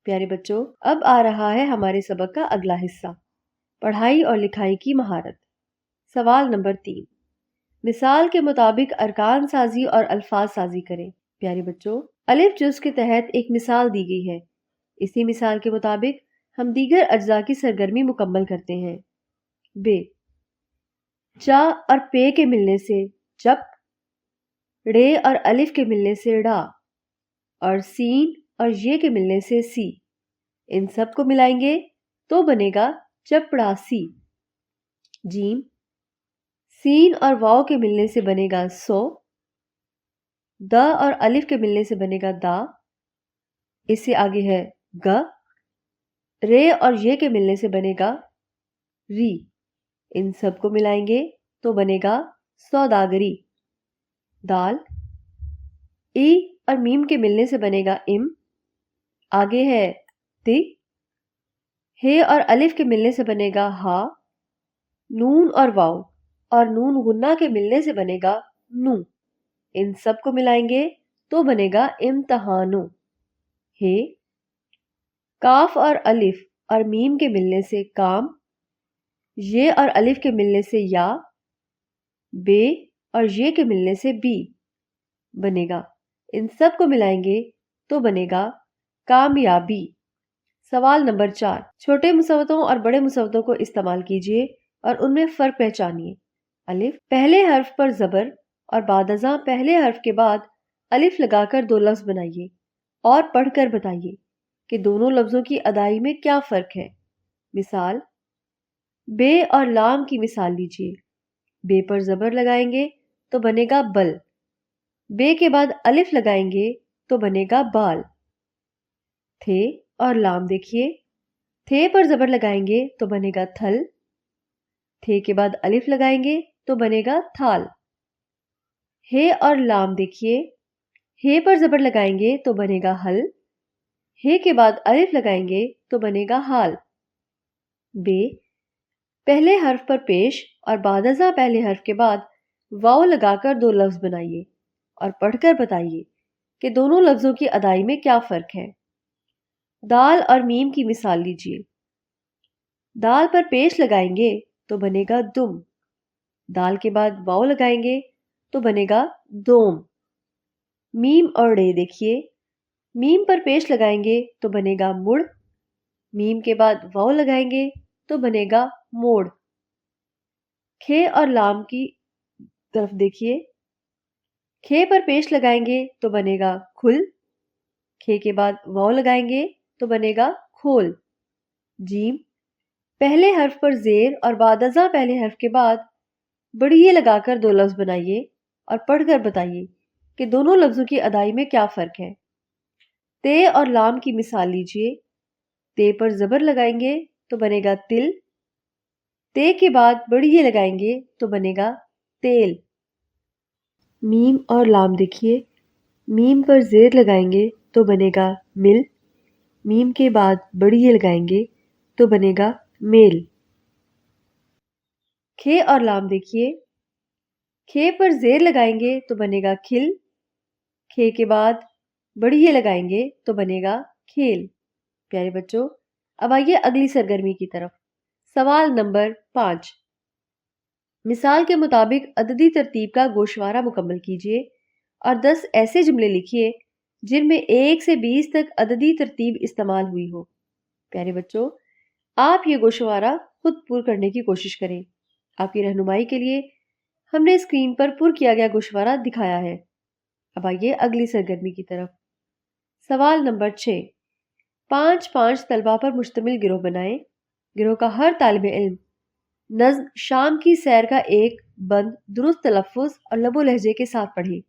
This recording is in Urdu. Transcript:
پیارے بچوں، اب آ رہا ہے ہمارے سبق کا اگلا حصہ، پڑھائی اور لکھائی کی مہارت۔ سوال نمبر 3، مثال کے مطابق ارکان سازی اور الفاظ سازی کریں۔ پیارے بچوں، الف جز کے تحت ایک مثال دی گئی ہے، اسی مثال کے مطابق ہم دیگر اجزاء کی سرگرمی مکمل کرتے ہیں۔ بے، چا اور پے کے ملنے سے چپ، ڑے اور الف کے ملنے سے ڑا، اور سین اور یہ کے ملنے سے سی، ان سب کو ملائیں گے تو بنے گا چپڑاسی۔ جیم، سین اور واؤ کے ملنے سے بنے گا سو، دا اور الف کے ملنے سے بنے گا دا، اس سے آگے ہے گ، رے اور یہ کے ملنے سے بنے گا ری، ان سب کو ملائیں گے تو بنے گا سوداگری۔ دال، ای اور میم کے ملنے سے بنے گا ام، آگے ہے تی، ہے اور الف کے ملنے سے بنے گا ہا، نون اور واؤ اور نون غنہ کے ملنے سے بنے گا نو، ان سب کو ملائیں گے تو بنے گا امتحانو۔ ہے، کاف اور الف اور میم کے ملنے سے کام، یہ اور الف کے ملنے سے یا، بے اور یہ کے ملنے سے بی، بنے گا، ان سب کو ملائیں گے تو بنے گا کامیابی۔ سوال نمبر 4، چھوٹے مصوتوں اور بڑے مصوتوں کو استعمال کیجیے اور ان میں فرق پہچانیے۔ الف، پہلے حرف پر زبر اور بعد ازاں پہلے حرف کے بعد الف لگا کر دو لفظ بنائیے اور پڑھ کر بتائیے کہ دونوں لفظوں کی ادائی میں کیا فرق ہے۔ مثال، بے اور لام کی مثال لیجیے۔ بے پر زبر لگائیں گے تو بنے گا بل، بے کے بعد الف لگائیں گے تو بنے گا بال۔ تھے اور لام دیکھیے، تھے پر زبر لگائیں گے تو بنے گا تھل، تھے کے بعد الف لگائیں گے تو بنے گا تھال۔ ہے اور لام دیکھیے، ہے پر زبر لگائیں گے تو بنے گا ہل، ہے کے بعد الف لگائیں گے تو بنے گا حال۔ بے، پہلے حرف پر پیش اور بعد ازاں پہلے حرف کے بعد واؤ لگا کر دو لفظ بنائیے اور پڑھ کر بتائیے کہ دونوں لفظوں کی ادائی میں کیا فرق ہے۔ دال اور میم کی مثال لیجیے۔ دال پر پیش لگائیں گے تو بنے گا دم، دال کے بعد واؤ لگائیں گے تو بنے گا دوم۔ میم اور ڑے دیکھیے، میم پر پیش لگائیں گے تو بنے گا مڑ، میم کے بعد واؤ لگائیں گے تو بنے گا موڑ۔ کھے اور لام کی طرف دیکھیے، کھے پر پیش لگائیں گے تو بنے گا کھل، کھے کے بعد واؤ لگائیں گے تو بنے گا کھول۔ جیم، پہلے حرف پر زیر اور بعد ازاں پہلے حرف کے بعد بڑیے لگا کر دو لفظ بنائیے اور پڑھ کر بتائیے کہ دونوں لفظوں کی ادائی میں کیا فرق ہے۔ تے اور لام کی مثال لیجیے۔ تے پر زبر لگائیں گے تو بنے گا تل، تے کے بعد بڑیے لگائیں گے تو بنے گا تیل۔ میم اور لام دیکھیے، میم پر زیر لگائیں گے تو بنے گا مل، میم کے بعد بڑیے لگائیں گے تو بنے گا میل۔ کھے اور لام دیکھیے، کھے پر زیر لگائیں گے تو بنے گا کھل، کھے کے بعد بڑیے لگائیں گے تو بنے گا کھیل۔ پیارے بچوں، اب آئیے اگلی سرگرمی کی طرف۔ سوال نمبر 5، مثال کے مطابق عددی ترتیب کا گوشوارہ مکمل کیجیے اور 10 ایسے جملے لکھیے جن میں 1 سے 20 تک عددی ترتیب استعمال ہوئی ہو۔ پیارے بچوں، آپ یہ گوشوارہ خود پر کرنے کی کوشش کریں۔ آپ کی رہنمائی کے لیے ہم نے اسکرین پر پر کیا گیا گوشوارہ دکھایا ہے۔ اب آئیے اگلی سرگرمی کی طرف۔ سوال نمبر 6، 5 طلبہ پر مشتمل گروہ بنائیں۔ گروہ کا ہر طالب علم نظم شام کی سیر کا ایک بند درست تلفظ اور لب و لہجے کے ساتھ پڑھے۔